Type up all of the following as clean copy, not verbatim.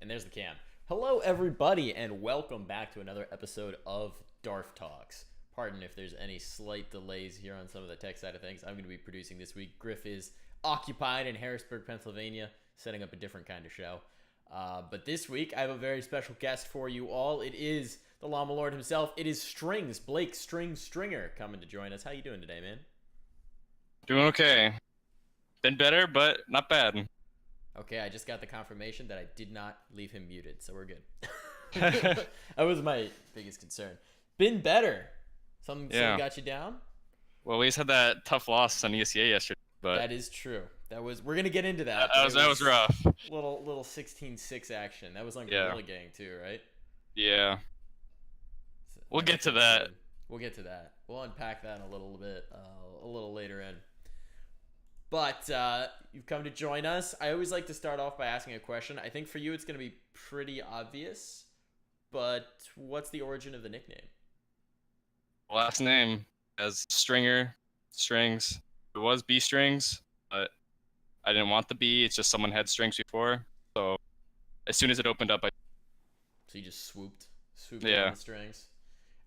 And there's the cam. Hello, everybody, and welcome back to another episode of Darf Talks. Pardon if there's any slight delays here on some of the tech side of things. I'm going to be producing this week. Griff is occupied in Harrisburg, Pennsylvania, setting up a different kind of show. But this week, I have a very special guest for you all. It is the Llama Lord himself. It is Strings, Blake Stringer, coming to join us. How you doing today, man? Doing okay. Been better, but not bad. Okay, I just got the confirmation that I did not leave him muted, so we're good. That was my biggest concern. Been better. Something got you down? Well, we just had that tough loss on ESEA yesterday, but That is true. We're gonna get into that. that was rough. Little 16-6 action. That was on Gorilla Gang too, right? Yeah. We'll get to that. We'll get to that. We'll unpack that in a little bit, a little later in. But you've come to join us. I always like to start off by asking a question. I think for you it's going to be pretty obvious, but what's the origin of the nickname? Last name as Stringer, Strings. It was B Strings, but I didn't want the B. It's just someone had strings before. So as soon as it opened up, So you just swooped on the strings.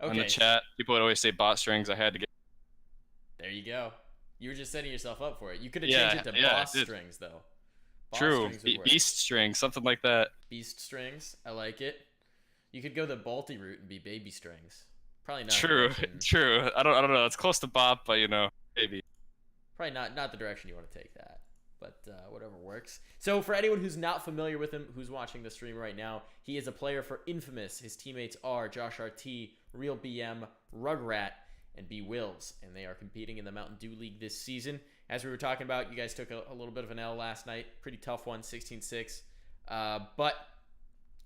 In Okay. the chat, people would always say bot strings. I had to get. There you go. You were just setting yourself up for it. You could have changed it to boss strings, though. Boss True. strings would work. Beast strings, something like that. Beast strings. I like it. You could go the Balti route and be baby strings. Probably not. True. True. I don't know. It's close to bop, but maybe. Probably not the direction you want to take that. But whatever works. So for anyone who's not familiar with him, who's watching the stream right now, he is a player for Infamous. His teammates are Josh RT, Real BM, Rugrat, and B Wills, and they are competing in the Mountain Dew League this season. As we were talking about, you guys took a little bit of an L last night. Pretty tough one, 16-6. But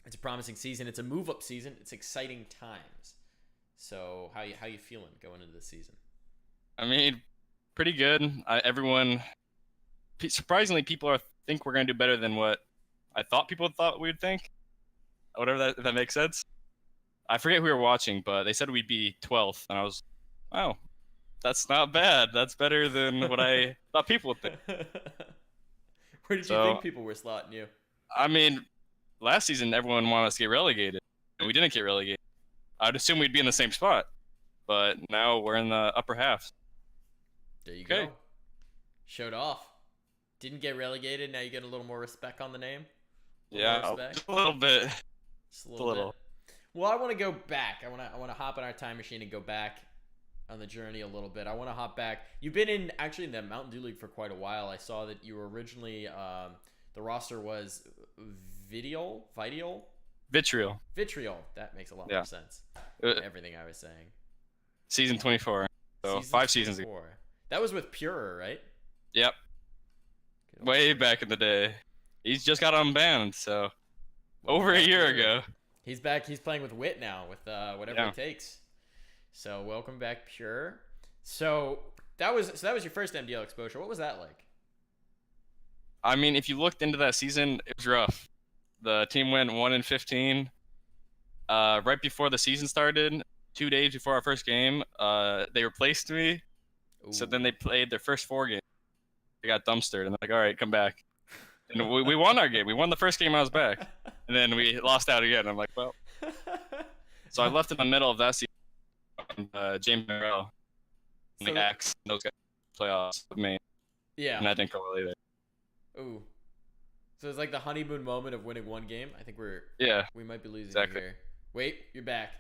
it's a promising season. It's a move-up season. It's exciting times. So how you feeling going into the season? I mean, pretty good. Surprisingly, people think we're going to do better than what I thought people thought we would think. Whatever if that makes sense. I forget who we were watching, but they said we'd be 12th, and I was, wow, that's not bad. That's better than what I thought people would think. Where did you think people were slotting you? I mean, last season, everyone wanted us to get relegated, and we didn't get relegated. I'd assume we'd be in the same spot, but now we're in the upper half. There you go. Showed off. Didn't get relegated. Now you get a little more respect on the name. A little bit. Just a little bit. Well, I want to go back. I want to hop in our time machine and go back on the journey a little bit. I want to hop back. You've been in the Mountain Dew League for quite a while. I saw that you were originally the roster was Vitriol. That makes a lot more sense. Everything I was saying. Season 24. So 5 seasons ago. That was with Pure, right? Yep. Way back in the day. He's just got unbanned, so over a year ago. He's back. He's playing with Wit now, with whatever it takes. So welcome back, Pure. So that was your first MDL exposure. What was that like? I mean, if you looked into that season, it was rough. The team went 1-15. Right before the season started, 2 days before our first game, they replaced me. Ooh. So then they played their first 4 games. They got dumpstered, and they're like, all right, come back. And we won our game. We won the first game I was back. And then we lost out again. I'm like, well. So I left in the middle of that season. James Morrell, the Axe, those guys playoffs with me. Yeah. And I didn't go either. Ooh. So it's like the honeymoon moment of winning 1 game. I think we might be losing here. Wait, you're back.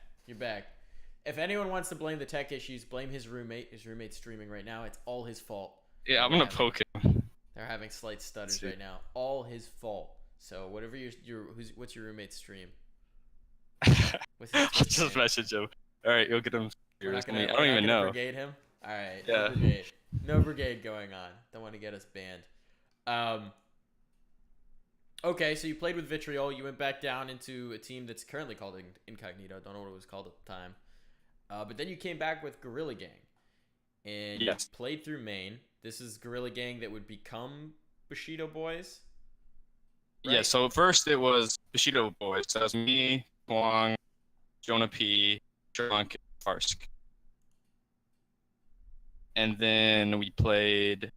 If anyone wants to blame the tech issues, blame his roommate. His roommate's streaming right now. It's all his fault. Yeah, I'm gonna poke him. They're having slight stutters right now. All his fault. So whatever what's your roommate's stream? I'll just message him. All right, you'll get him. I don't even know. Brigade him. All right. Yeah. No brigade going on. Don't want to get us banned. Okay, so you played with Vitriol. You went back down into a team that's currently called Incognito. Don't know what it was called at the time. But then you came back with Gorilla Gang, and you played through Maine. This is Gorilla Gang that would become Bushido Boys. Right? Yeah. So first it was Bushido Boys. So that was me, Kwong, Jonah P, Sherlock, Farsk, and then we played.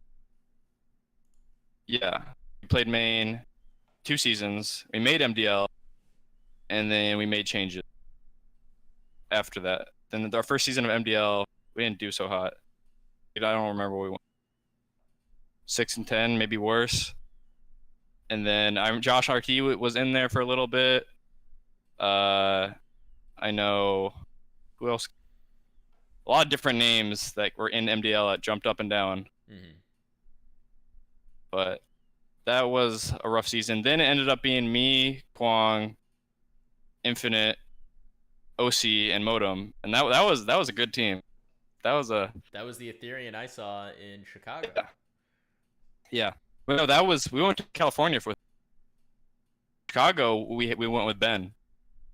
Yeah, we played Maine 2 seasons. We made MDL, and then we made changes after that. Then our first season of MDL, we didn't do so hot. I don't remember what we went. 6-10, maybe worse. And then Josh RT was in there for a little bit. I know who else. A lot of different names that were in MDL that jumped up and down. Mm-hmm. But that was a rough season. Then it ended up being me, Kwong, Infinite, OC, and Modem, and that was a good team. That was the Ethereum I saw in Chicago. Yeah. Well, no, we went to California for Chicago. We went with Ben.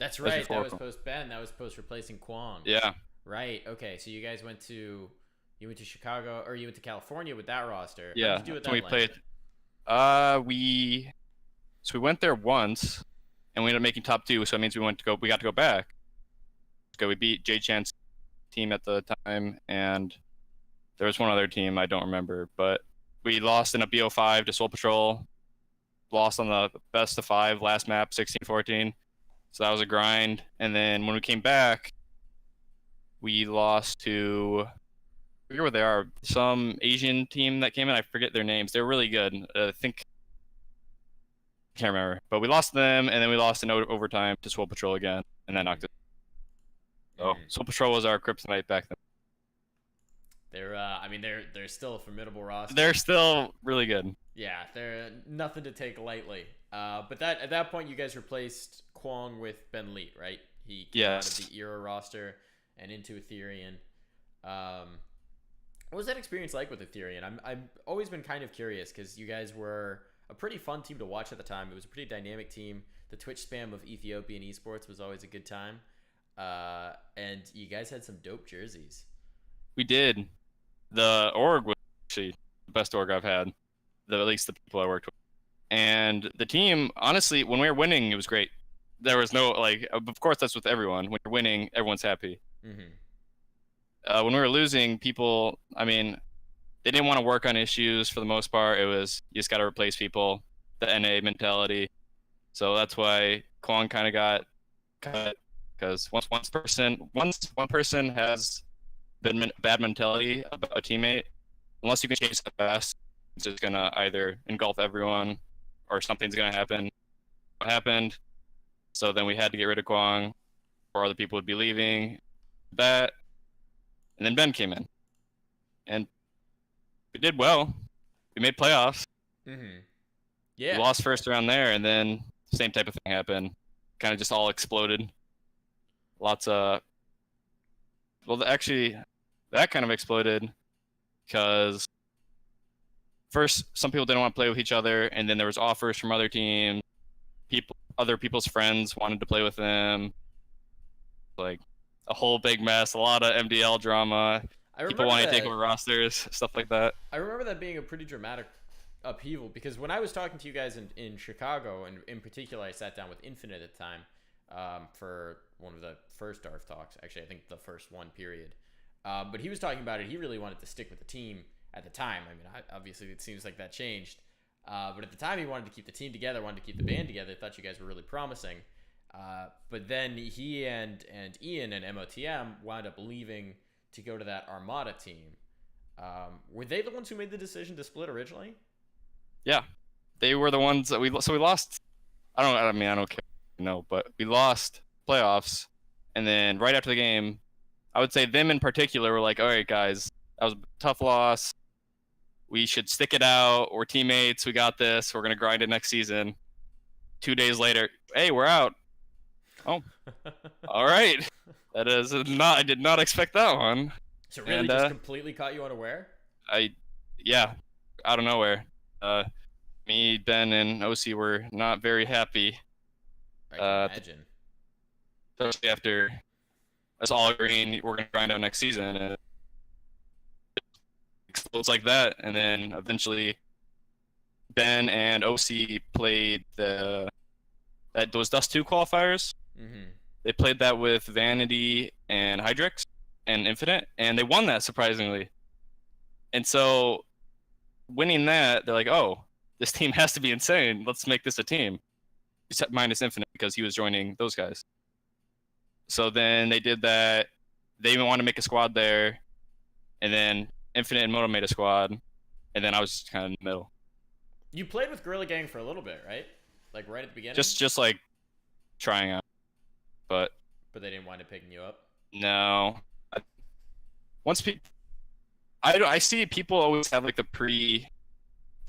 That's right. That was post Ben. That was post replacing Kwong. Yeah. Right. Okay. So you guys went to Chicago, or you went to California with that roster. Yeah. How did you do with that? We played. We went there once, and we ended up making top 2. So it means we got to go back. So we beat J Chan's team at the time, and there was one other team I don't remember, but we lost in a BO5 to Soul Patrol. Lost on the best of 5 last map, 16-14. So that was a grind. And then when we came back, we lost to, I forget what they are, some Asian team that came in. I forget their names. They're really good. I can't remember. But we lost them, and then we lost in overtime to Soul Patrol again, and then knocked it. So Soul Patrol was our kryptonite back then. They're still a formidable roster. They're still really good. Yeah, they're nothing to take lightly. But at that point, you guys replaced Kwong with Ben Leet, right? He came out of the Era roster and into Ethereum. What was that experience like with Ethereum? I've always been kind of curious because you guys were a pretty fun team to watch at the time. It was a pretty dynamic team. The Twitch spam of Ethiopian esports was always a good time. And you guys had some dope jerseys. We did. The org was actually the best org I've had. At least the people I worked with. And the team, honestly, when we were winning, it was great. There was no, of course, that's with everyone. When you're winning, everyone's happy. Mm-hmm. When we were losing, people, they didn't want to work on issues for the most part. It was, you just got to replace people, the NA mentality. So that's why Kwong kind of got cut, because once one person has bad mentality about a teammate, unless you can change that fast, it's just gonna either engulf everyone or something's gonna happen. What happened? So then we had to get rid of Kwong, or other people would be leaving. That, and then Ben came in, and we did well. We made playoffs. Mm-hmm. Yeah. We lost first round there, and then same type of thing happened. Kind of just all exploded. Lots of, actually, that kind of exploded because first some people didn't want to play with each other, and then there was offers from other teams. Other people's friends wanted to play with them. Like a whole big mess, a lot of MDL drama. People wanting to take over rosters, stuff like that. I remember that being a pretty dramatic upheaval because when I was talking to you guys in Chicago, and in particular, I sat down with Infinite at the time for one of the first Darf Talks. Actually, I think the first one, period. But he was talking about it. He really wanted to stick with the team at the time. Obviously, it seems like that changed. But at the time, he wanted to keep the team together, wanted to keep the band together. Thought you guys were really promising. But then he and Ian and MOTM wound up leaving to go to that Armada team. Were they the ones who made the decision to split originally? Yeah, they were the ones that we lost. I don't care. No, but we lost playoffs, and then right after the game, I would say them in particular were like, all right, guys, that was a tough loss. We should stick it out. We're teammates. We got this. We're going to grind it next season. 2 days later, hey, we're out. Oh, all right. That is not, I did not expect that one. So really just completely caught you unaware? Yeah, out of nowhere. Me, Ben, and OC were not very happy. I can imagine. Especially after us all agreeing we're going to grind out next season. And it explodes like that. And then eventually Ben and OC played those Dust 2 qualifiers. Mm-hmm. They played that with Vanity and Hydrix and Infinite, and they won that surprisingly. And so winning that, they're like, oh, this team has to be insane. Let's make this a team. minus Infinite because he was joining those guys. So then they did that. They even wanted to make a squad there, and then Infinite and Moto made a squad, and then I was just kind of in the middle. You played with Gorilla Gang for a little bit, right? Like right at the beginning. Just like trying out, but they didn't wind up picking you up. no. Once people, I see people always have like their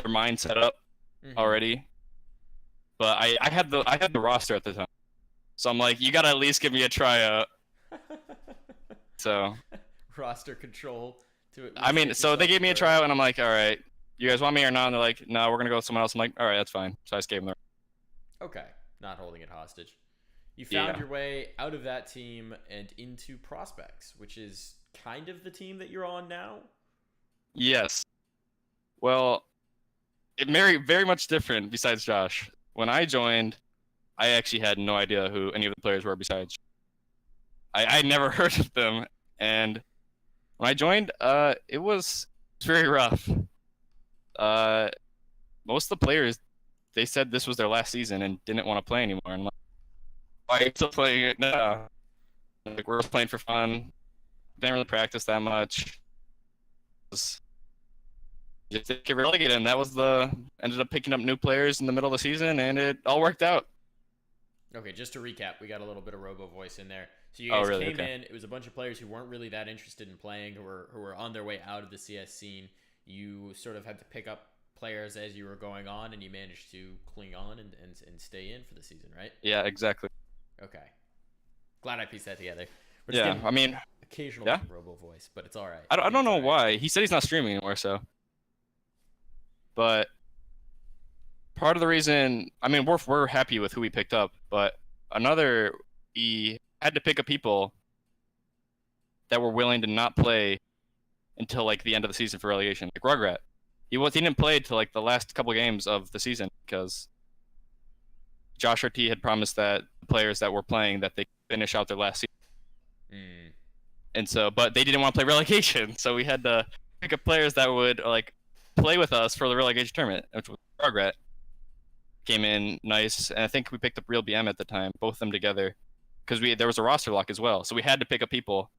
mind set up already, but I had the roster at the time, so I'm like, you gotta at least give me a tryout. So roster control to. I mean, so they gave me a tryout, and I'm like, all right, you guys want me or not? And they're like, no, we're gonna go with someone else. I'm like, all right, that's fine. So I just gave them the. Okay, not holding it hostage. You found your way out of that team and into Prospects, which is kind of the team that you're on now. Yes. Well, it very much different besides Josh. When I joined, I actually had no idea who any of the players were besides. I never heard of them, and when I joined, it was very rough. Most of the players, they said this was their last season and didn't want to play anymore. And I'm like, why are you still playing it now? Like, we're playing for fun. Didn't really practice that much. Just get relegated, and that was ended up picking up new players in the middle of the season, and it all worked out. Okay, just to recap, we got a little bit of Robo voice in there. So you guys came Okay. in. It was a bunch of players who weren't really that interested in playing, who were on their way out of the CS scene. You sort of had to pick up players as you were going on, and you managed to cling on and stay in for the season, right? Yeah, exactly. Okay. Glad I pieced that together. Yeah, I mean, occasional Robo voice, but it's all right. I don't know why. He said he's not streaming anymore, so. But part of the reason, I mean, we're happy with who we picked up, but we had to pick up people that were willing to not play until like the end of the season for relegation. Like Rugrat, he didn't play till like the last couple games of the season because Josh RT had promised that the players that were playing that they finish out their last season. And so, but they didn't want to play relegation, so we had to pick up players that would like play with us for the relegation tournament, which was Rugrat. Came in nice, and I think we picked up Real BM at the time, both of them together, because there was a roster lock as well, so we had to pick up people,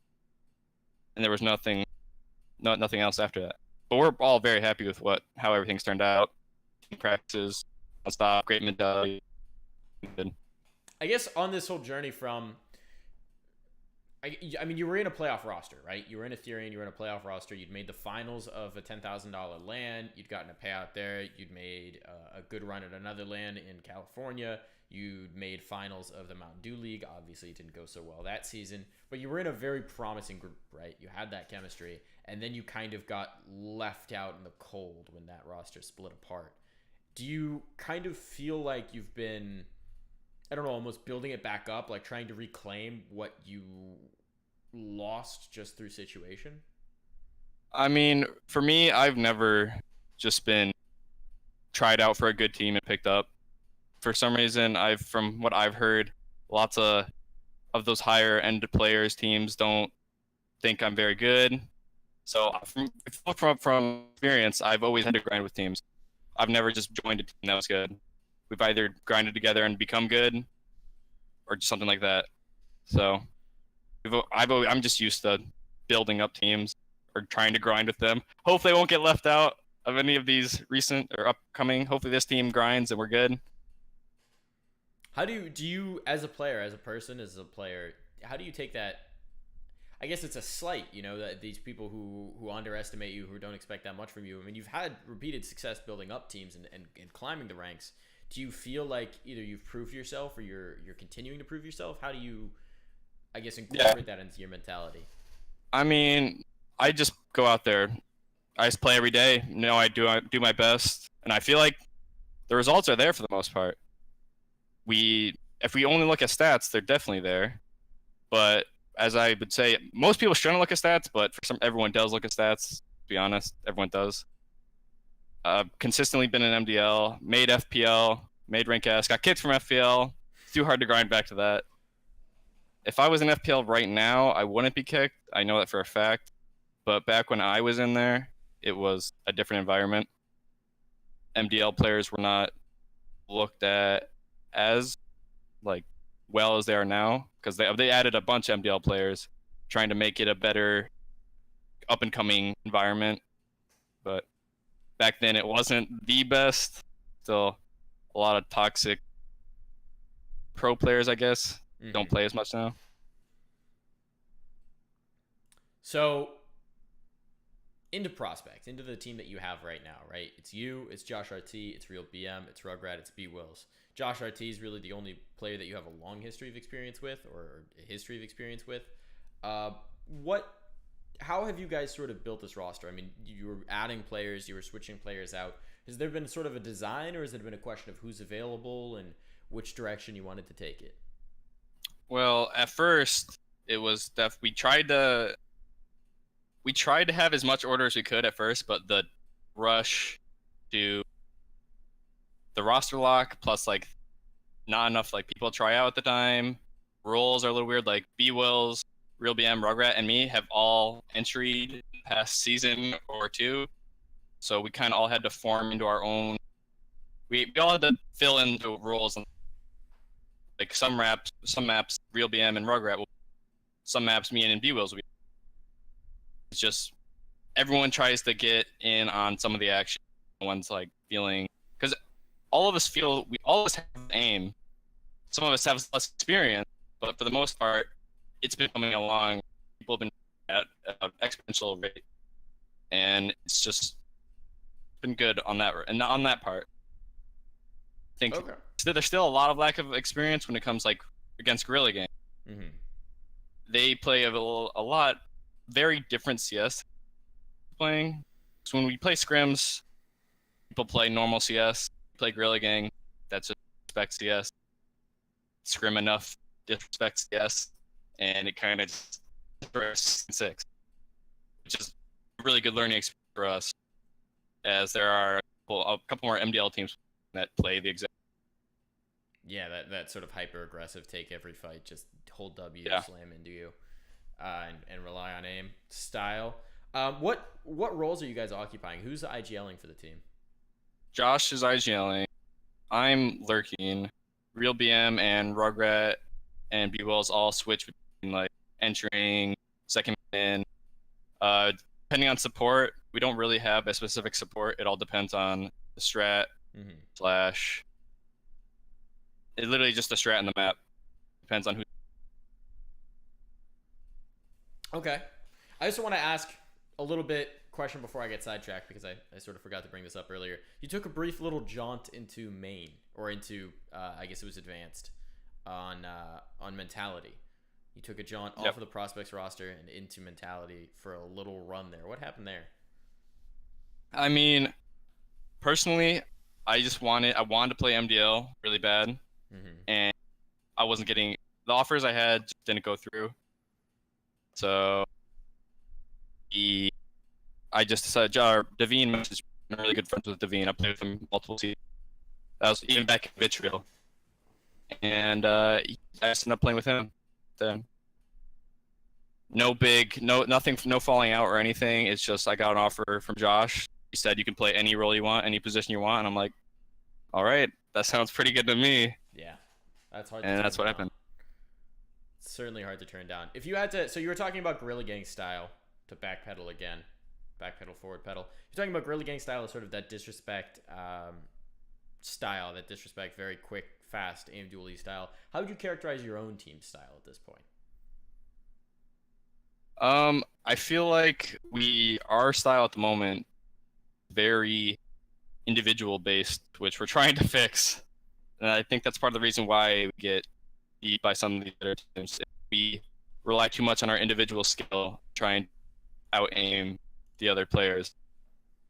and there was nothing else after that. But we're all very happy with how everything's turned out. Practices, nonstop, great mentality. I guess on this whole journey from, I mean, you were in a playoff roster, right? You were in Ethereum, you were in a playoff roster. You'd made the finals of a $10,000 LAN. You'd gotten a payout there. You'd made a good run at another LAN in California. You'd made finals of the Mountain Dew League. Obviously, it didn't go so well that season. But you were in a very promising group, right? You had that chemistry. And then you kind of got left out in the cold when that roster split apart. Do you kind of feel like you've been, I don't know, almost building it back up, like trying to reclaim what you lost just through situation? I mean, for me, I've never just been tried out for a good team and picked up. For some reason, from what I've heard, lots of those higher end players teams don't think I'm very good. So from experience, I've always had to grind with teams. I've never just joined a team that was good. We've either grinded together and become good, or just something like that. So I'm just used to building up teams or trying to grind with them. Hopefully I won't get left out of any of these recent or upcoming. Hopefully this team grinds and we're good. How do you as a player, as a person, as a player, how do you take that? I guess it's a slight, that these people who underestimate you, who don't expect that much from you. I mean, you've had repeated success building up teams and climbing the ranks. Do you feel like either you've proved yourself or you're continuing to prove yourself? How do you, I guess, incorporate that into your mentality? I mean, I just go out there. I just play every day. I do my best, and I feel like the results are there for the most part. If we only look at stats, they're definitely there. But as I would say, most people shouldn't look at stats, but everyone does look at stats. To be honest, everyone does. Consistently been in MDL, made FPL, made Rank S, got kicked from FPL. It's too hard to grind back to that. If I was in FPL right now, I wouldn't be kicked. I know that for a fact. But back when I was in there, it was a different environment. MDL players were not looked at as like well as they are now, because they added a bunch of MDL players, trying to make it a better up and coming environment. But back then it wasn't the best. Still a lot of toxic pro players, I guess, don't play as much now. So into prospects, into the team that you have right now, right? It's you, it's Josh RT, it's Real BM, it's Rugrat, it's B Wills. Josh RT is really the only player that you have a long history of experience with, or a history of experience with. How have you guys sort of built this roster? I mean, you were adding players, you were switching players out. Has there been sort of a design, or has it been a question of who's available and which direction you wanted to take it? Well, at first it was that we tried to have as much order as we could at first, but the rush to the roster lock plus like not enough like people try out at the time. Roles are a little weird. Like B Wills, Real BM, Rugrat, and me have all entered past season or two, so we kind of all had to form into our own. We all had to fill in the roles. Like some maps, Real BM and Rugrat. Some maps, me and B Wills will be. It's just everyone tries to get in on some of the action. One's like feeling, because all of us have aim. Some of us have less experience, but for the most part, it's been coming along. People have been at an exponential rate, and it's just been good on that part. I think there's still a lot of lack of experience when it comes like against Guerrilla Gang. Mm-hmm. They play a lot very different CS playing. So when we play scrims, people play normal CS. We play Guerrilla Gang, that's just respect CS. Scrim enough, disrespect CS, and it kind of just 6, which is a really good learning experience for us, as there are a couple more MDL teams that play the exact. Yeah, that sort of hyper aggressive, take every fight, just hold W, slam into you, and rely on aim style. What roles are you guys occupying? Who's IGLing for the team? Josh is IGLing. I'm lurking. Real BM and Rugrat and B Wills all switch between like entering, second in. Depending on support, we don't really have a specific support. It all depends on the strat slash. It's literally just a strat in the map. Depends on who. Okay. I just want to ask a little bit question before I get sidetracked, because I sort of forgot to bring this up earlier. You took a brief little jaunt into main, or into I guess it was advanced on mentality. You took a jaunt off of the prospects roster and into mentality for a little run there. What happened there? I mean, personally, I wanted to play MDL really bad, and I wasn't getting the offers I had just didn't go through. So I just decided, Davine messaged me. I'm really good friends with Davine. I played with him multiple seasons. That was even back in Vitriol. And I just ended up playing with him then. Nothing, no falling out or anything. It's just I got an offer from Josh. He said you can play any role you want, any position you want, and I'm like, all right, that sounds pretty good to me. Yeah, that's hard. And that's what happened. It's certainly hard to turn down. If you had to, so you were talking about Guerrilla Gang style, to backpedal again, backpedal, forward pedal. You're talking about Guerrilla Gang style as sort of that disrespect style, that disrespect, very quick, fast, aim dually style. How would you characterize your own team style at this point? I feel like our style at the moment, very individual based, which we're trying to fix. And I think that's part of the reason why we get beat by some of the other teams. We rely too much on our individual skill, trying to out aim the other players.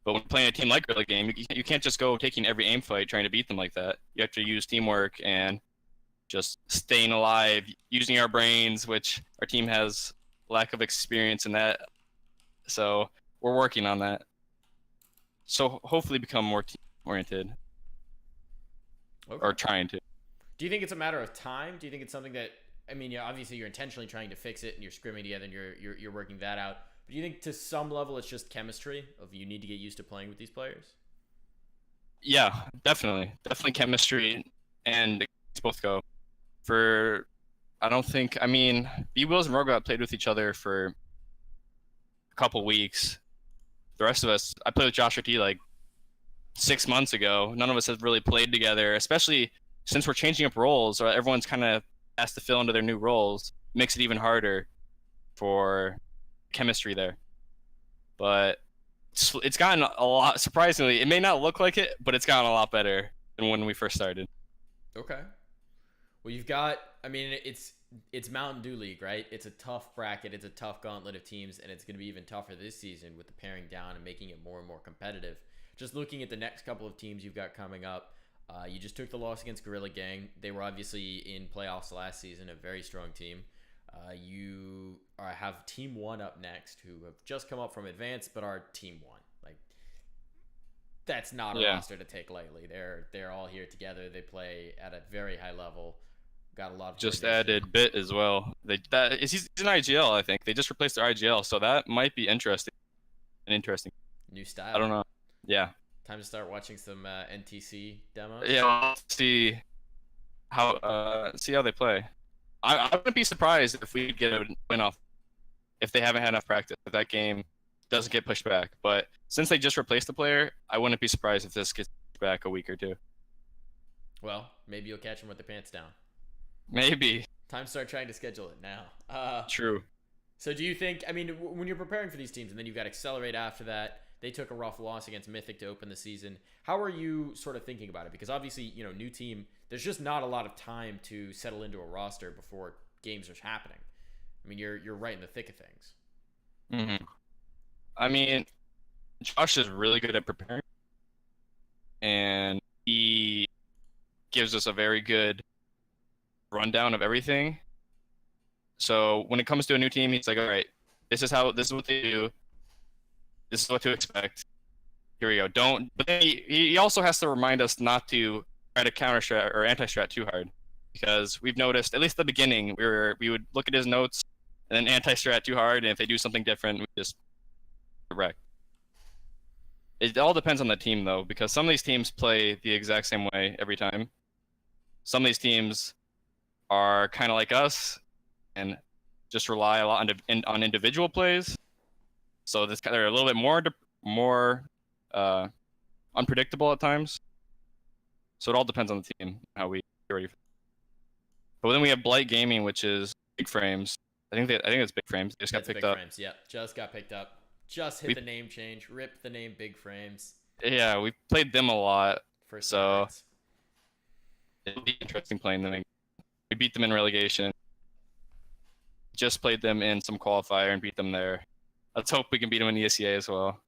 But when playing a team like Guerrilla Game, you can't just go taking every aim fight trying to beat them like that. You have to use teamwork and just staying alive, using our brains, which our team has lack of experience in that. So we're working on that. So hopefully become more team-oriented. Okay. Or trying to. Do you think it's a matter of time? Do you think it's something that, I mean, obviously you're intentionally trying to fix it and you're scrimming together and you're working that out. But do you think to some level it's just chemistry of you need to get used to playing with these players? Yeah, definitely chemistry. And Let's both go. For I don't think I mean B Wills and Rogat played with each other for a couple weeks. The rest of us, I played with Josh T like 6 months ago. None of us have really played together, especially since we're changing up roles. Or everyone's kind of has to fill into their new roles. Makes it even harder for chemistry there. But it's gotten a lot. Surprisingly, it may not look like it, but it's gotten a lot better than when we first started. Okay. Well, you've got. I mean, it's Mountain Dew League, right? It's a tough bracket. It's a tough gauntlet of teams, and it's going to be even tougher this season with the paring down and making it more and more competitive. Just looking at the next couple of teams you've got coming up, you just took the loss against Gorilla Gang. They were obviously in playoffs last season, a very strong team. Have Team One up next, who have just come up from Advanced, but are Team One. Like, that's not a roster to take lightly. They're all here together. They play at a very high level. Got a lot of just coordination. added Bit as well. He's an IGL, I think. They just replaced their IGL, so that might be interesting. New style. I don't know. Yeah. Time to start watching some NTC demos. Yeah, I'll see how they play. I wouldn't be surprised if we get a win off if they haven't had enough practice. If that game doesn't get pushed back, but since they just replaced the player, I wouldn't be surprised if this gets pushed back a week or two. Well, maybe you'll catch them with their pants down. Maybe. Time to start trying to schedule it now. True. So do you think, I mean, when you're preparing for these teams and then you've got Accelerate after that, they took a rough loss against Mythic to open the season. How are you sort of thinking about it? Because obviously, new team, there's just not a lot of time to settle into a roster before games are happening. I mean, you're right in the thick of things. Mm-hmm. I mean, Josh is really good at preparing, and he gives us a very good rundown of everything. So when it comes to a new team, he's like, all right, this is what they do. This is what to expect. Here we go. But then he also has to remind us not to try to counter strat or anti-strat too hard, because we've noticed, at least at the beginning, we would look at his notes and then anti-strat too hard, and if they do something different, we just wreck. It all depends on the team, though, because some of these teams play the exact same way every time. Some of these teams are kind of like us and just rely a lot on individual plays. So they're a little bit more unpredictable at times. So it all depends on the team, how we get ready. But then we have Blight Gaming, which is Big Frames. I think it's Big Frames. They just got picked up. Frames, yeah, just got picked up. Just hit the name change. Rip the name Big Frames. Yeah, we played them a lot. So favorites. It'll be interesting playing them. We beat them in relegation. Just played them in some qualifier and beat them there. Let's hope we can beat them in the ESEA as well.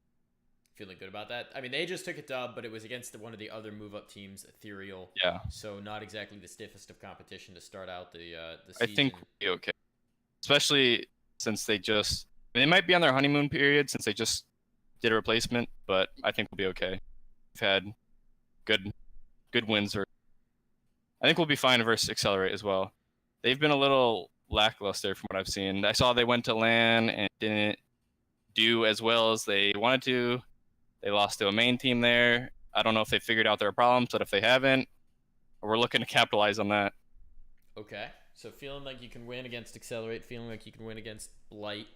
Feeling good about that. I mean, they just took a dub, but it was against one of the other move-up teams, Ethereal. Yeah. So not exactly the stiffest of competition to start out the season. I think we'll be okay. Especially since they might be on their honeymoon period since they just did a replacement, but I think we'll be okay. We've had good wins. I think we'll be fine versus Accelerate as well. They've been a little lackluster from what I've seen. I saw they went to LAN and didn't do as well as they wanted to. They lost to a main team there. I don't know if they figured out their problems, but if they haven't, we're looking to capitalize on that. Okay. So feeling like you can win against Accelerate, feeling like you can win against Blight.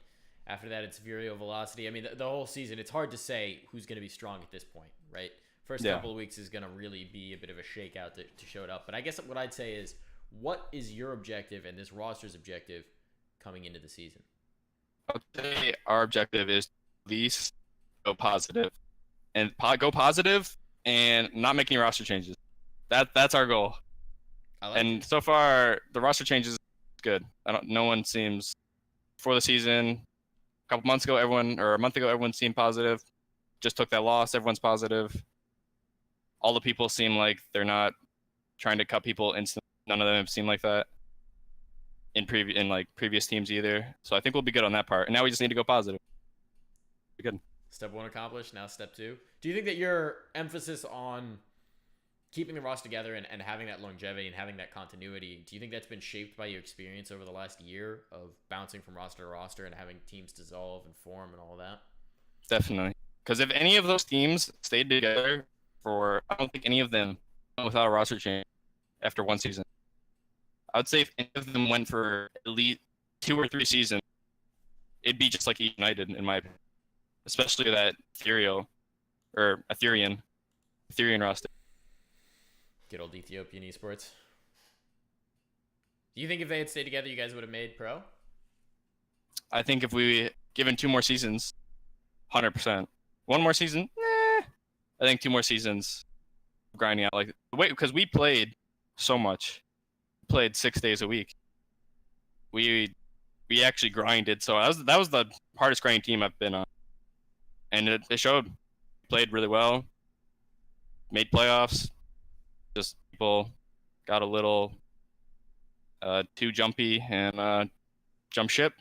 After that, it's Vireo Velocity. I mean, the whole season, it's hard to say who's going to be strong at this point, right? First couple of weeks is going to really be a bit of a shakeout to show it up. But I guess what I'd say is, what is your objective and this roster's objective coming into the season? I'd say our objective is to at least go positive. And go positive and not make any roster changes. That's our goal. So far, the roster changes good. No one seems, before the season, a month ago, everyone seemed positive. Just took that loss, everyone's positive. All the people seem like they're not trying to cut people instantly. None of them have seemed like that in previous teams either. So I think we'll be good on that part. And now we just need to go positive. Be good. Step 1 accomplished, now step 2. Do you think that your emphasis on keeping the roster together and having that longevity and having that continuity, do you think that's been shaped by your experience over the last year of bouncing from roster to roster and having teams dissolve and form and all that? Definitely. Because if any of those teams stayed together I don't think any of them went without a roster change after one season. I would say if any of them went for at least 2 or 3 seasons, it'd be just like United in my opinion, especially that Etherean roster. Good old Ethiopian esports. Do you think if they had stayed together, you guys would have made pro? I think if we given 2 more seasons, 100%. One more season, I think 2 more seasons grinding out like wait because we played so much, played 6 days a week. We actually grinded, so that was the hardest grinding team I've been on, and it showed. Played really well, made playoffs. Just people got a little too jumpy and jump ship.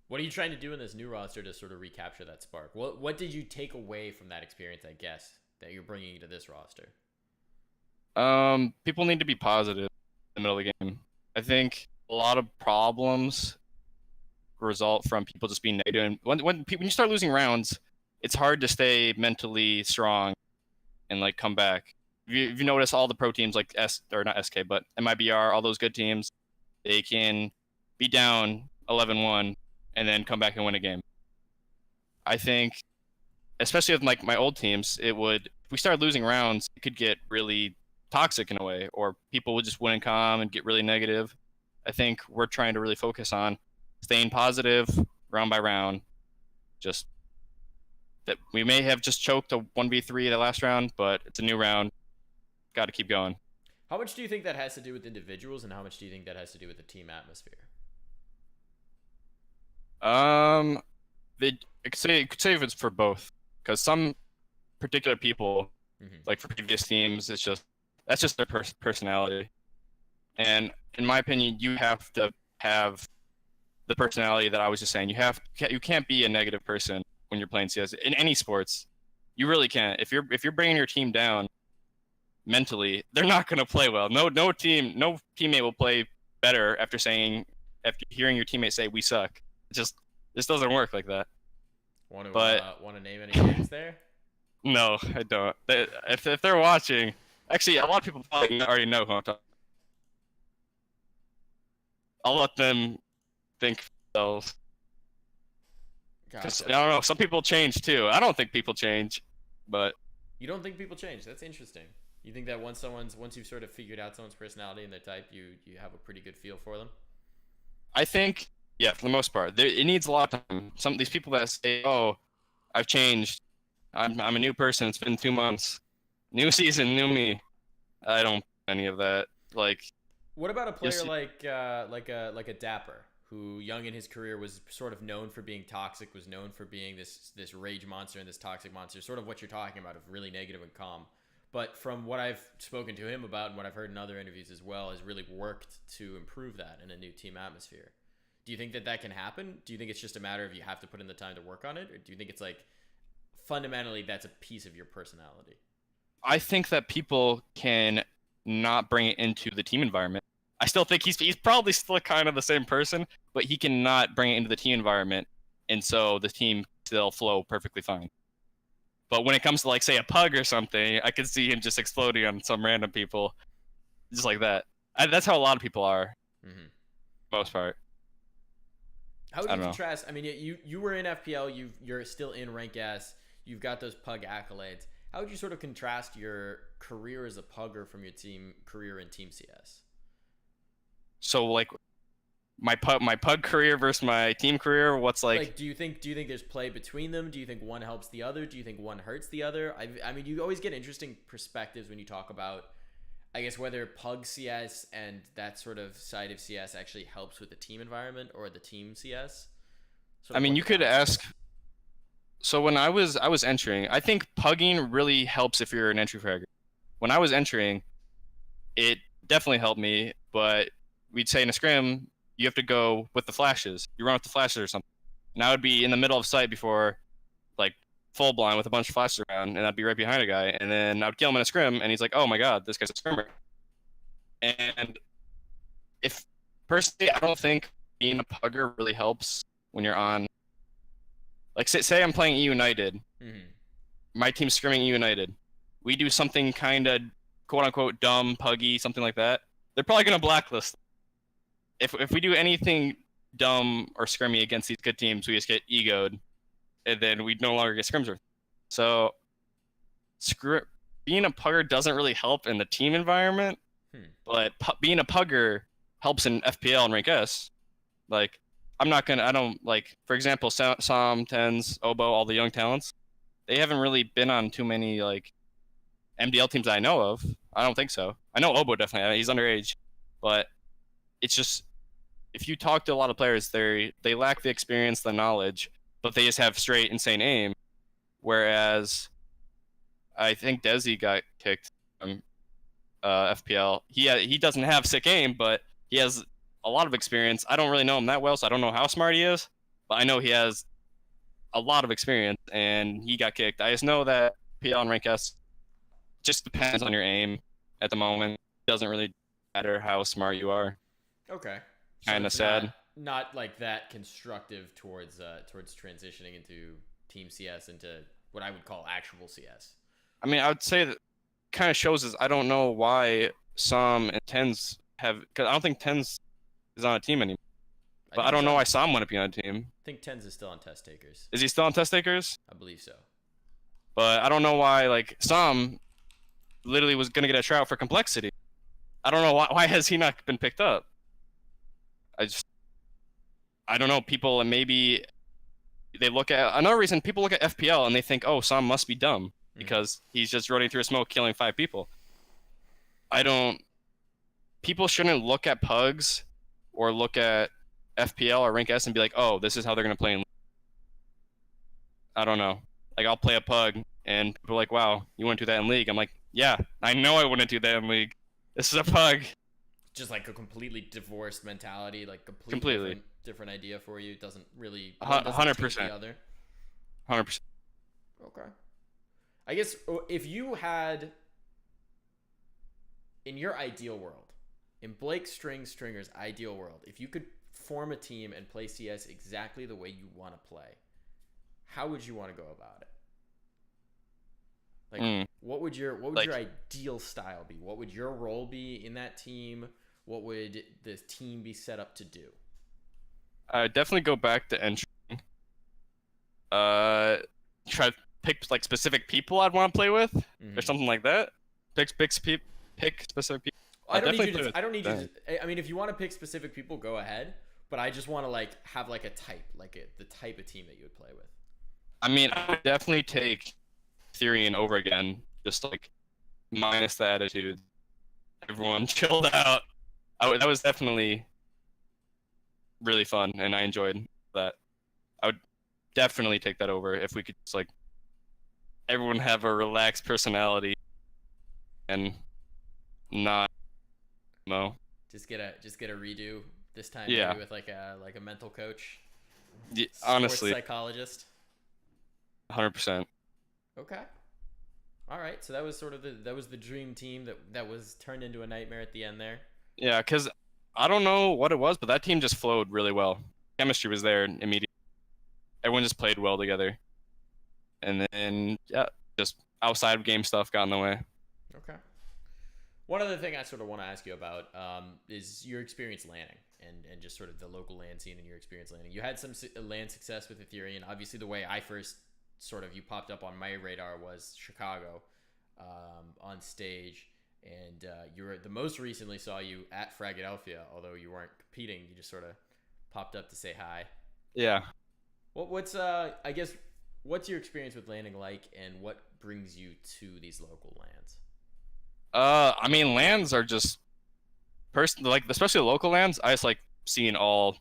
What are you trying to do in this new roster to sort of recapture that spark? What did you take away from that experience, I guess, that you're bringing to this roster? People need to be positive in the middle of the game. I think a lot of problems result from people just being negative. And when you start losing rounds, it's hard to stay mentally strong and like come back. If you notice all the pro teams like not SK, but MIBR, all those good teams, they can be down 11-1 and then come back and win a game. I think, especially with like my old teams, if we started losing rounds, it could get really toxic in a way, or people would just wouldn't come and get really negative. I think we're trying to really focus on staying positive round by round. Just that we may have just choked a 1v3 the last round, but it's a new round. Got to keep going. How much do you think that has to do with individuals, and how much do you think that has to do with the team atmosphere? They could say if it's for both, because some particular people, like for previous teams, that's just their personality. And in my opinion, you have to have the personality that I was just saying. You can't be a negative person when you're playing CS in any sports. You really can't. If you're bringing your team down mentally, they're not going to play well. No teammate will play better after hearing your teammate say we suck. This doesn't work like that. Want to name any names there? No, I don't. If they're watching, actually, a lot of people probably already know who I'm talking. I'll let them think for themselves. Gotcha. I don't know. Some people change too. I don't think people change, but you don't think people change? That's interesting. You think that once you've sort of figured out someone's personality and their type, you have a pretty good feel for them? I think, yeah, for the most part. It needs a lot of time. Some of these people that say, "Oh, I've changed. I'm a new person. It's been 2 months. New season, new me." I don't any of that. Like, what about a player like a Dapper, who young in his career was sort of known for being toxic, was known for being this rage monster and this toxic monster, sort of what you're talking about, of really negative and calm. But from what I've spoken to him about and what I've heard in other interviews as well, has really worked to improve that in a new team atmosphere. Do you think that can happen? Do you think it's just a matter of you have to put in the time to work on it? Or do you think it's like fundamentally that's a piece of your personality? I think that people can not bring it into the team environment. I still think he's probably still kind of the same person, but he cannot bring it into the team environment, and so the team still flow perfectly fine. But when it comes to, like, say, a pug or something, I could see him just exploding on some random people, just like that. That's how a lot of people are, most part. How would you contrast? I mean, you were in FPL, you're still in Rank S, you've got those pug accolades. How would you sort of contrast your career as a pugger from your team career in Team CS? So, like, my pug career versus my team career, what's like do you think there's play between them? Do you think one helps the other? Do you think one hurts the other? I mean, you always get interesting perspectives when you talk about, I guess, whether pug CS and that sort of side of CS actually helps with the team environment or the team CS. I mean, you could ask. So when I was entering, I think pugging really helps if you're an entry fragger. When I was entering, it definitely helped me, but we'd say in a scrim, you have to go with the flashes. You run with the flashes or something. And I would be in the middle of sight before, like, full blind with a bunch of flashes around, and I'd be right behind a guy, and then I would kill him in a scrim, and he's like, "Oh my god, this guy's a scrimmer." And if personally, I don't think being a pugger really helps when you're on. Like, say I'm playing E United. My team's scrimming E United. We do something kind of quote unquote dumb, puggy, something like that. they're probably gonna blacklist. If we do anything dumb or scrimmy against these good teams, we just get egoed, and then we no longer get scrims. So, being a pugger doesn't really help in the team environment, but being a pugger helps in FPL and Rank S. Like, I don't, like, for example, Sam, Tens, Obo, all the young talents, they haven't really been on too many, like, MDL teams I know of. I don't think so. I know Obo definitely, he's underage, but it's just, if you talk to a lot of players, they lack the experience, the knowledge, but they just have straight insane aim. Whereas I think Desi got kicked from FPL. He doesn't have sick aim, but he has a lot of experience. I don't really know him that well, so I don't know how smart he is, but I know he has a lot of experience, and he got kicked. I just know that PL and Rank S just depends on your aim at the moment. It doesn't really matter how smart you are. Okay. Kind of sad. Not like that constructive towards transitioning into Team CS, into what I would call actual CS. I mean, I would say that kind of shows is I don't know why Sam and Tens have, because I don't think Tens is on a team anymore. But I don't know why Sam wouldn't be on a team. I think Tens is still on Test Takers. Is he still on Test Takers? I believe so. But I don't know why, like, Sam literally was going to get a tryout for Complexity. I don't know why has he not been picked up? I don't know, people, and maybe they look at, another reason people look at FPL and they think, oh, Sam must be dumb because he's just running through a smoke killing 5 people. People shouldn't look at pugs or look at FPL or Rank S and be like, oh, this is how they're going to play in League. I don't know. Like, I'll play a pug and people are like, wow, you wouldn't do that in League. I'm like, yeah, I know I wouldn't do that in League. This is a pug. Just like a completely divorced mentality, like completely different idea for you. It doesn't really 100%. 100%. Okay. I guess if you had, in your ideal world, in Blake Stringer's ideal world, if you could form a team and play CS exactly the way you want to play, how would you want to go about it? Like, what would your ideal style be? What would your role be in that team? What would the team be set up to do? I definitely go back to entry. Try to pick like specific people I'd want to play with, or something like that. Pick specific people. I don't need you to. I mean, if you want to pick specific people, go ahead. But I just want to like have like a type, the type of team that you would play with. I mean, I would definitely take Therian over again, just like minus the attitude. Everyone chilled out. That was definitely really fun, and I enjoyed that. I would definitely take that over if we could just like everyone have a relaxed personality and not just get a redo this time. Yeah. Maybe with like a mental coach. Yeah, honestly, psychologist. 100%. Okay. All right. So that was sort of the dream team that was turned into a nightmare at the end there. Yeah, because I don't know what it was, but that team just flowed really well. Chemistry was there immediately. Everyone just played well together. And then, yeah, just outside of game stuff got in the way. Okay. One other thing I sort of want to ask you about is your experience landing and just sort of the local LAN scene and your experience landing. You had some LAN success with Ethereum. Obviously, the way I first you popped up on my radar was Chicago on stage. And the most recently saw you at Philadelphia, although you weren't competing. You just sort of popped up to say hi. Yeah. What's your experience with landing like, and what brings you to these local lands? I mean, lands are just especially the local lands. I just like seeing all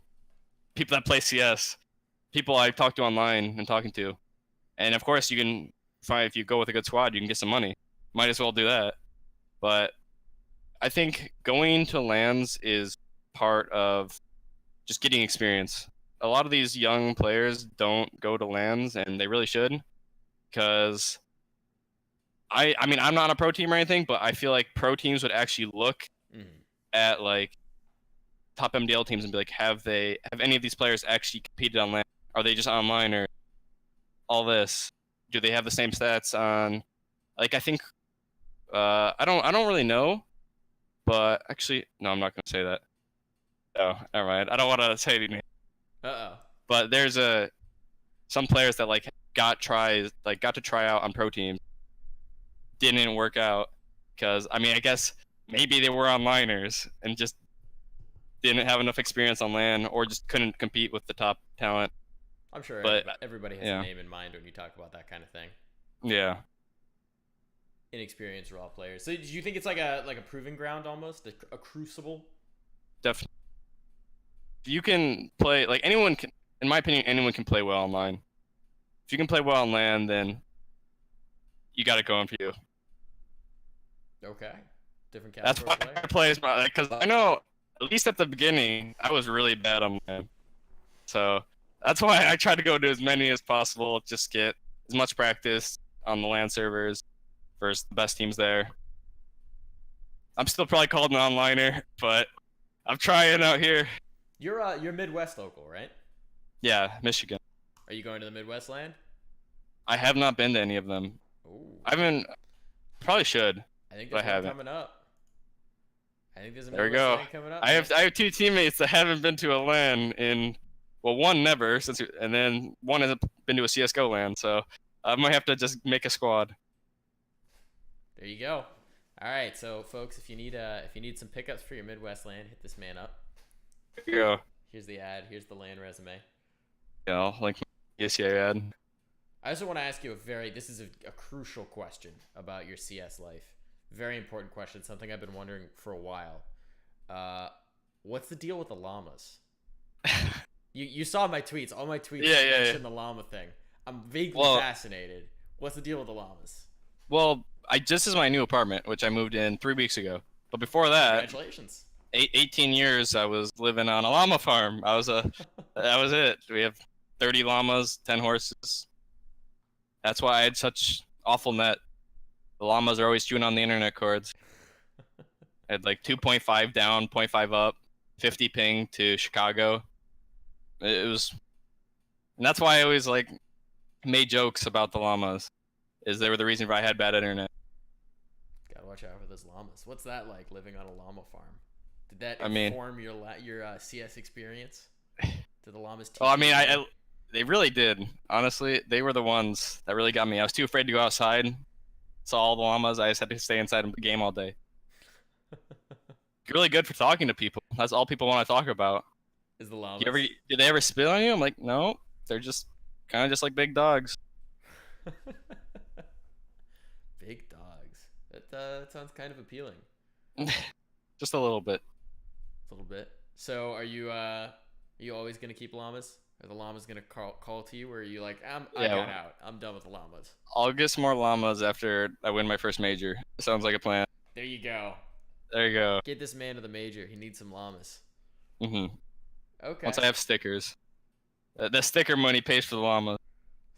people that play CS, people I talk to online and talking to, and of course you can find, if you go with a good squad, you can get some money. Might as well do that. But I think going to LANs is part of just getting experience. A lot of these young players don't go to LANs, and they really should, because I mean, I'm not on a pro team or anything, but I feel like pro teams would actually look at like top MDL teams and be like, have any of these players actually competed on LAN? Are they just online, or all this? Do they have the same stats on? Like, I think I don't really know, But actually, no, I'm not gonna say that. Oh, never mind. I don't want to say anything. Uh-oh. But there's some players that like got to try out on pro teams, didn't work out because I mean I guess maybe they were onliners and just didn't have enough experience on LAN or just couldn't compete with the top talent. I'm sure But everybody has yeah, a name in mind when you talk about that kind of thing. yeah, Inexperienced raw players. So do you think it's like a proving ground almost, a crucible? definitely. You can play like anyone can. In my opinion, anyone can play well online. If you can play well on LAN, then you got it going for you. Okay. Different That's caliber why player. I play as my because I know at least at the beginning I was really bad on LAN, so that's why I try to go to as many as possible. Just get as much practice on the LAN servers versus the best teams there. I'm still probably called an onliner, but I'm trying out here. You're Midwest local, right? Yeah, Michigan. Are you going to the Midwest land? I have not been to any of them. Ooh. I haven't. Probably should, I think but there's I one haven't. coming up. I think there's a There we Midwest go. land coming up. I have two teammates that haven't been to a LAN in, well, one never and then one hasn't been to a CSGO LAN, so I might have to just make a squad. There you go. All right, so folks, if you need some pickups for your Midwest land, hit this man up. There you go. Here's the ad. Here's the land resume. Yeah, I'll link my ESEA ad. I also want to ask you this is a crucial question about your CS life. Very important question, something I've been wondering for a while. What's the deal with the llamas? You saw my tweets. All my tweets mentioned the llama thing. I'm vaguely fascinated. What's the deal with the llamas? Well, this is my new apartment, which I moved in 3 weeks ago. But before that, congratulations. 18 years I was living on a llama farm. That was it. We have 30 llamas, 10 horses. That's why I had such awful net. The llamas are always chewing on the internet cords. I had like 2.5 down, 0.5 up, 50 ping to Chicago. It was, and that's why I always like made jokes about the llamas, is they were the reason why I had bad internet. Gotta watch out for those llamas. What's that like, living on a llama farm? Did that inform your CS experience? Did the llamas teach Well, I mean, you? they really did. Honestly, they were the ones that really got me. I was too afraid to go outside. Saw all the llamas. I just had to stay inside the game all day. Really good for talking to people. That's all people want to talk about. Is the llamas? Did they ever spit on you? I'm like, no. They're just kind of just like big dogs. Big dogs. That sounds kind of appealing. Just a little bit. A little bit. So are you always gonna keep llamas? Are the llamas gonna call to you, or are you like, I got out. I'm done with the llamas. I'll get some more llamas after I win my first major. Sounds like a plan. There you go. There you go. Get this man to the major. He needs some llamas. Mhm. Okay. Once I have stickers, the sticker money pays for the llamas.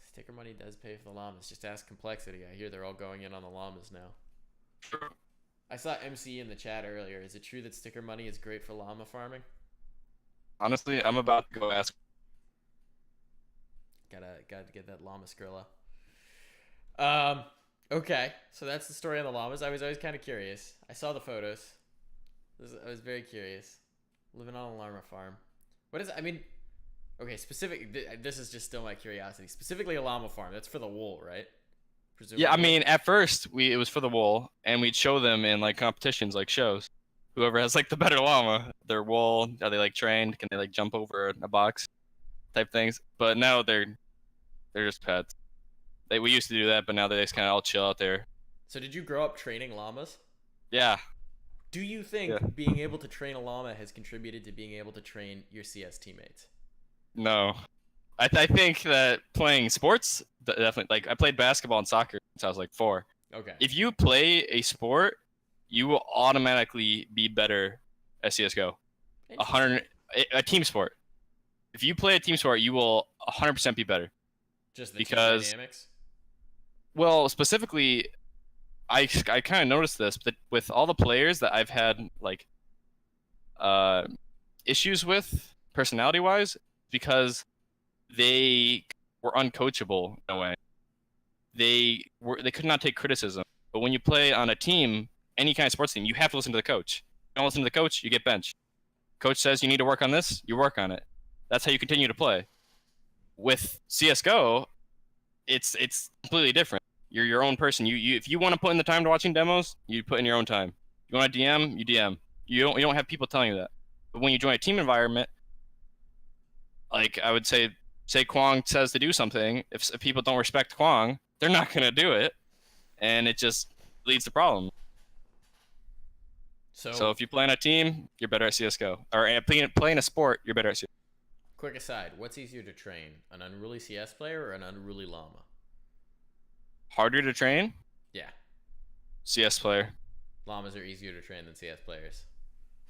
Sticker money does pay for the llamas. Just ask Complexity. I hear they're all going in on the llamas now. I saw MC in the chat earlier. Is it true that sticker money is great for llama farming? Honestly, I'm about to go ask. Gotta get that llama Skrilla. Okay, so that's the story on the llamas. I was always kind of curious. I saw the photos. I was very curious. Living on a llama farm. What is it? I mean, okay, this is just still my curiosity. Specifically a llama farm. That's for the wool, right? Presumably. Yeah, I mean, at first it was for the wool, and we'd show them in like competitions, like shows. Whoever has like the better llama, their wool, are they like trained? Can they like jump over a box, type things? But now they're just pets. We used to do that, but now they just kind of all chill out there. So did you grow up training llamas? Yeah. Do you think being able to train a llama has contributed to being able to train your CS teammates? No. I think that playing sports, definitely, like I played basketball and soccer since I was like 4. Okay. If you play a sport, you will automatically be better at CSGO. A team sport. If you play a team sport, you will 100% be better. Just the because team dynamics? Well, specifically, I kind of noticed this, but with all the players that I've had like issues with personality-wise, because they were uncoachable in a way. They could not take criticism. But when you play on a team, any kind of sports team, you have to listen to the coach. don't listen to the coach, you get benched. Coach says you need to work on this, you work on it. That's how you continue to play. With CSGO, it's completely different. You're your own person. You if you want to put in the time to watching demos, you put in your own time. You want to DM, you DM. You don't have people telling you that. But when you join a team environment, like I would say Kwong says to do something, if people don't respect Kwong, they're not gonna do it, and it just leads to problems. So if you play on a team, you're better at CS:GO, or playing a sport, you're better at CS:GO. quick aside, what's easier to train, an unruly CS player or an unruly llama? Harder to train, Yeah, CS player. llamas are easier to train than CS players.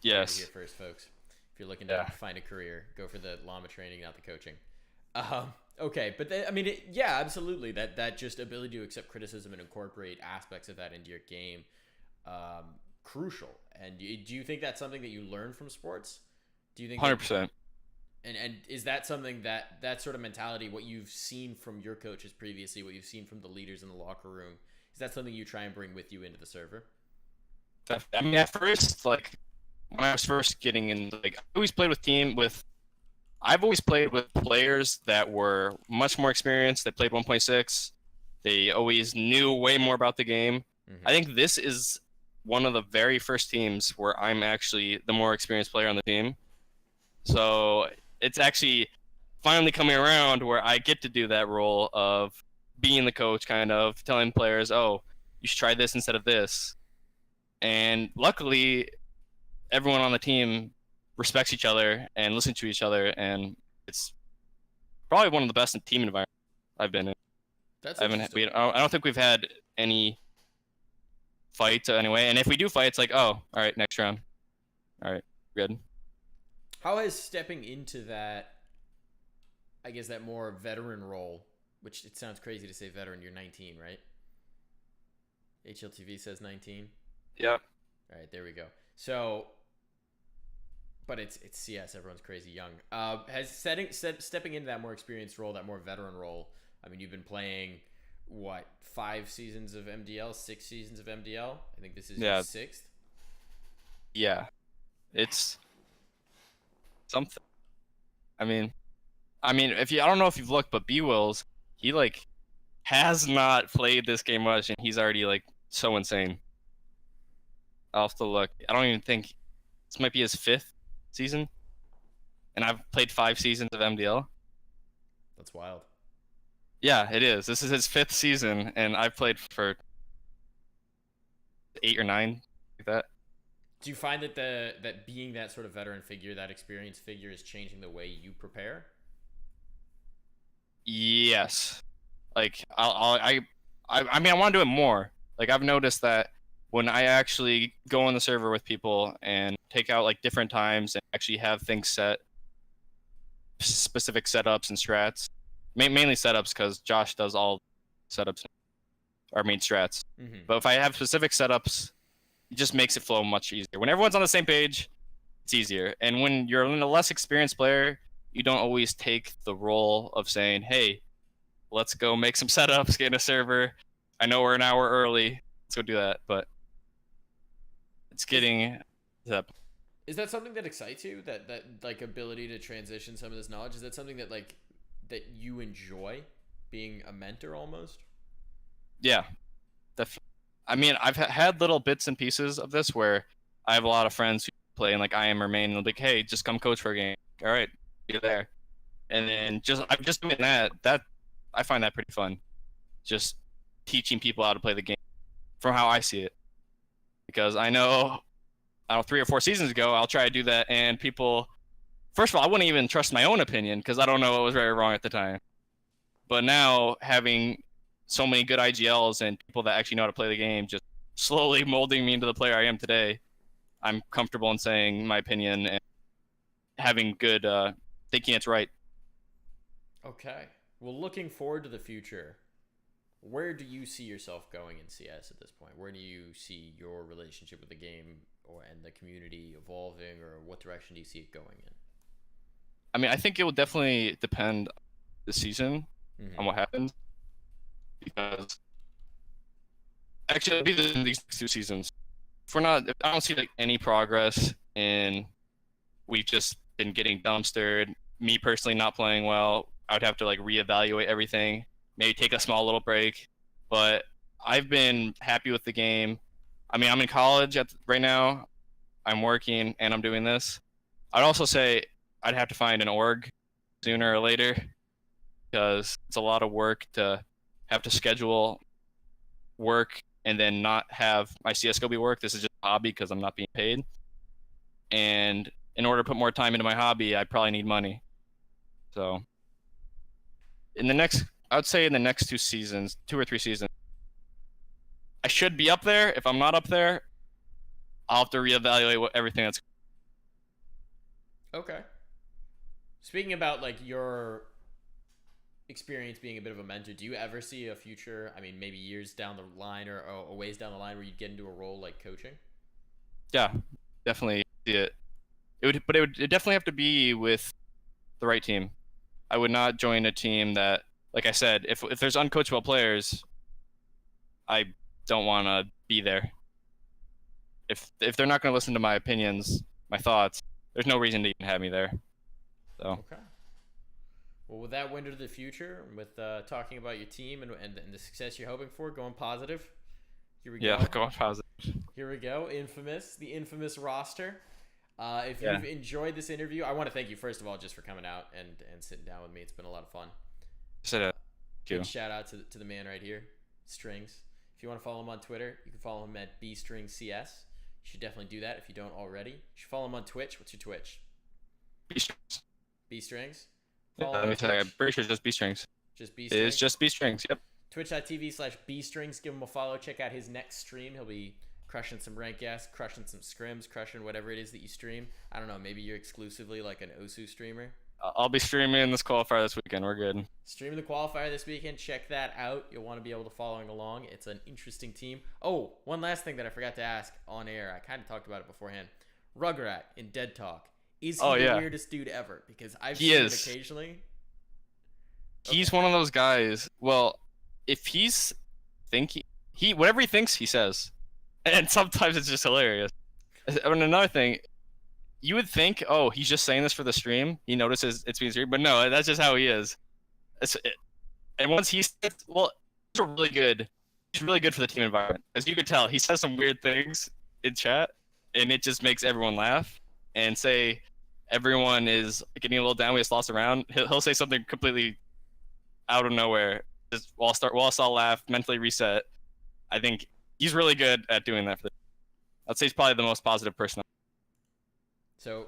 Yes. Here first, folks. If you're looking to find a career, go for the llama training, not the coaching. Okay, but yeah, absolutely. That just ability to accept criticism and incorporate aspects of that into your game, crucial. And do you think that's something that you learn from sports? Do you think 100%. And is that something that sort of mentality, what you've seen from your coaches previously, what you've seen from the leaders in the locker room, is that something you try and bring with you into the server? I mean, at first, like when I was first getting in, like I've always played with players that were much more experienced. They played 1.6. They always knew way more about the game. Mm-hmm. I think this is one of the very first teams where I'm actually the more experienced player on the team. So it's actually finally coming around where I get to do that role of being the coach, kind of telling players, oh, you should try this instead of this. And luckily, everyone on the team respects each other and listens to each other, and it's probably one of the best team environments I've been in. That's I don't think we've had any fights anyway, and if we do fight, it's like, oh, all right, next round. All right, good. How has stepping into that, I guess, that more veteran role, which it sounds crazy to say veteran, you're 19, right? HLTV says 19. Yep. All right, there we go. So, but it's CS. Everyone's crazy young. Has stepping into that more experienced role, that more veteran role. I mean, you've been playing what, 5 seasons of MDL, 6 seasons of MDL. I think this is your 6th. Yeah, it's something. I mean, I don't know if you've looked, but B Wills, he like has not played this game much, and he's already like so insane. I'll have to look. I don't even think this might be his 5th season, and I've played 5 seasons of MDL. That's wild. Yeah, it is. This is his 5th season, and I've played for 8 or 9, like that. Do you find that that being that sort of veteran figure, that experienced figure, is changing the way you prepare? Yes. Like I mean, I want to do it more. Like I've noticed that when I actually go on the server with people and take out like different times and actually have things set, specific setups and strats, mainly setups because Josh does all setups, our main strats. Mm-hmm. But if I have specific setups, it just makes it flow much easier. When everyone's on the same page, it's easier. And when you're a less experienced player, you don't always take the role of saying, hey, let's go make some setups, get in a server. I know we're an hour early. Let's go do that. But it's getting up. Is that something that excites you? That like ability to transition some of this knowledge? Is that something that like that you enjoy, being a mentor almost? Yeah. I mean, I've had little bits and pieces of this where I have a lot of friends who play in like I am or main, and they'll be like, hey, just come coach for a game. All right, you're there. And then I'm just doing that I find that pretty fun. Just teaching people how to play the game from how I see it. Because I know 3 or 4 seasons ago, I'll try to do that, and people, first of all, I wouldn't even trust my own opinion because I don't know what was right or wrong at the time. But now, having so many good IGLs and people that actually know how to play the game just slowly molding me into the player I am today, I'm comfortable in saying my opinion and having good, thinking it's right. Okay. Well, looking forward to the future, where do you see yourself going in CS at this point? Where do you see your relationship with the game and the community evolving, or what direction do you see it going in? I mean, I think it will definitely depend this season on what happens. Because actually, it'll be these 2 seasons. if I don't see like any progress in, we've just been getting dumpstered. Me personally not playing well. I would have to like reevaluate everything, maybe take a small little break. But I've been happy with the game. I mean, I'm in college right now. I'm working and I'm doing this. I'd also say I'd have to find an org sooner or later because it's a lot of work to have to schedule work and then not have my CSGO be work. This is just a hobby because I'm not being paid. And in order to put more time into my hobby, I probably need money. So I would say in the next 2 seasons, 2 or 3 seasons, I should be up there. If I'm not up there, I'll have to reevaluate everything that's. Okay. Speaking about like your experience being a bit of a mentor, do you ever see a future, I mean, maybe years down the line or a ways down the line where you'd get into a role like coaching? Yeah, definitely see it. It would definitely have to be with the right team. I would not join a team that, like I said, if there's uncoachable players, I don't want to be there. If they're not going to listen to my opinions, my thoughts, there's no reason to even have me there. So. Okay. Well, with that window to the future, with talking about your team and the success you're hoping for, going positive. Here we go. Yeah, going positive. Here we go. The infamous roster. If you've enjoyed this interview, I want to thank you first of all just for coming out and sitting down with me. It's been a lot of fun. Big shout out to the man right here, Strings. If you want to follow him on Twitter, you can follow him at bstringscs. You should definitely do that if you don't already. You should follow him on Twitch. What's your Twitch? B-Strings. B-Strings? Let me tell you, I'm pretty sure it's just B-Strings. Just B-Strings? It's just B-Strings, yep. Twitch.tv/B-Strings. Give him a follow. Check out his next stream. He'll be crushing some rank gas, crushing some scrims, crushing whatever it is that you stream. I don't know. Maybe you're exclusively like an OSU streamer. I'll be streaming this qualifier this weekend. We're good. Streaming the qualifier this weekend. Check that out. You'll want to be able to follow along. It's an interesting team. Oh, one last thing that I forgot to ask on air. I kind of talked about it beforehand. Rugrat in Dead Talk. Is he the weirdest dude ever? Because I've seen it occasionally. He's one of those guys. Well, if he's thinking, whatever he thinks, he says, and sometimes it's just hilarious. And another thing, you would think, oh, he's just saying this for the stream. He notices it's being streamed, but no, that's just how he is. And once he says, well, he's really good. He's really good for the team environment, as you could tell. He says some weird things in chat, and it just makes everyone laugh. And say everyone is getting a little down, we just lost a round. He'll say something completely out of nowhere. Just while us all laugh, mentally reset. I think he's really good at doing that. I'd say he's probably the most positive person. So,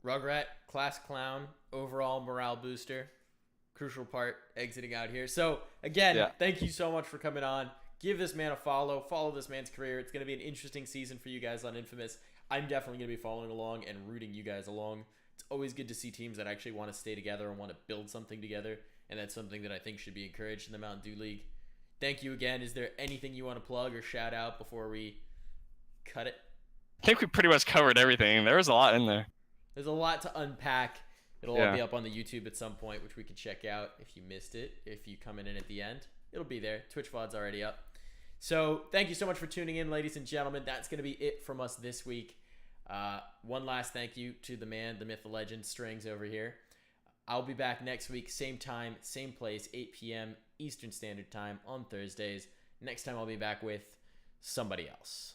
Rugrat, class clown, overall morale booster, crucial part exiting out here. So, again, Thank you so much for coming on. Give this man a follow this man's career. It's going to be an interesting season for you guys on Infamous. I'm definitely going to be following along and rooting you guys along. It's always good to see teams that actually want to stay together and want to build something together, and that's something that I think should be encouraged in the Mountain Dew League. Thank you again. Is there anything you want to plug or shout out before we cut it? I think we pretty much covered everything. There was a lot in there. There's a lot to unpack. It'll all be up on the YouTube at some point, which we can check out if you missed it. If you come in at the end, it'll be there. Twitch VOD's already up. So thank you so much for tuning in, ladies and gentlemen. That's going to be it from us this week. One last thank you to the man, the myth, the legend, Strings over here. I'll be back next week, same time, same place, 8 p.m. Eastern Standard Time on Thursdays. Next time I'll be back with somebody else.